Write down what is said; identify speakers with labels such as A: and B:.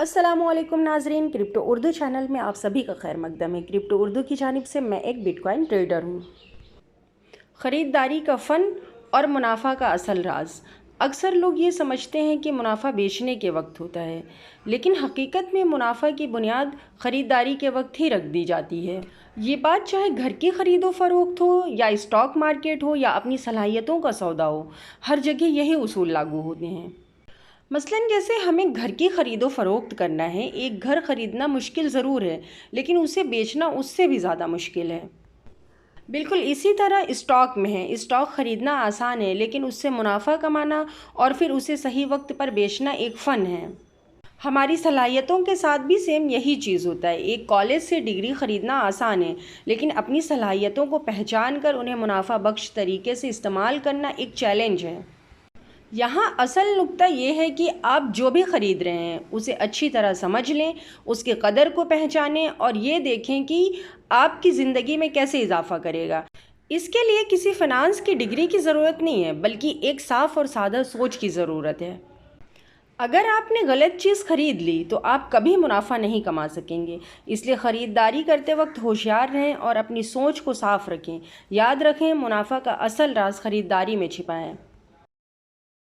A: अस्सलामु अलैकुम नाजरीन, क्रिप्टो उर्दू चैनल में आप सभी का खैर मकदम है। क्रिप्टो उर्दू की जानिब से मैं एक बिटकॉइन ट्रेडर हूँ। ख़रीदारी का फ़न और मुनाफा का असल राज। अक्सर लोग ये समझते हैं कि मुनाफा बेचने के वक्त होता है, लेकिन हकीकत में मुनाफा की बुनियाद ख़रीदारी के वक्त ही रख दी जाती है। ये बात चाहे घर की ख़रीदो फ़रोख्त हो या स्टॉक मार्केट हो या अपनी सलाहियतों का सौदा हो, हर जगह यही उसूल लागू होते हैं। मसलन जैसे हमें घर की ख़रीदो फ़रोख्त करना है। एक घर ख़रीदना मुश्किल ज़रूर है, लेकिन उसे बेचना उससे भी ज़्यादा मुश्किल है। बिल्कुल इसी तरह स्टॉक में है। स्टॉक ख़रीदना आसान है, लेकिन उससे मुनाफा कमाना और फिर उसे सही वक्त पर बेचना एक फ़न है। हमारी सलाहियतों के साथ भी सेम यही चीज़ होता है। एक कॉलेज से डिग्री ख़रीदना आसान है, लेकिन अपनी सलाहियतों को पहचान कर उन्हें मुनाफा बख्श तरीके से इस्तेमाल करना एक चैलेंज है। यहाँ असल नुक्ता ये है कि आप जो भी ख़रीद रहे हैं उसे अच्छी तरह समझ लें, उसके कदर को पहचानें और ये देखें कि आपकी ज़िंदगी में कैसे इजाफ़ा करेगा। इसके लिए किसी फ़िनांस की डिग्री की ज़रूरत नहीं है, बल्कि एक साफ़ और सादा सोच की ज़रूरत है। अगर आपने गलत चीज़ ख़रीद ली तो आप कभी मुनाफा नहीं कमा सकेंगे। इसलिए ख़रीदारी करते वक्त होशियार रहें और अपनी सोच को साफ़ रखें। याद रखें, मुनाफा का असल राज ख़रीदारी में छिपा है।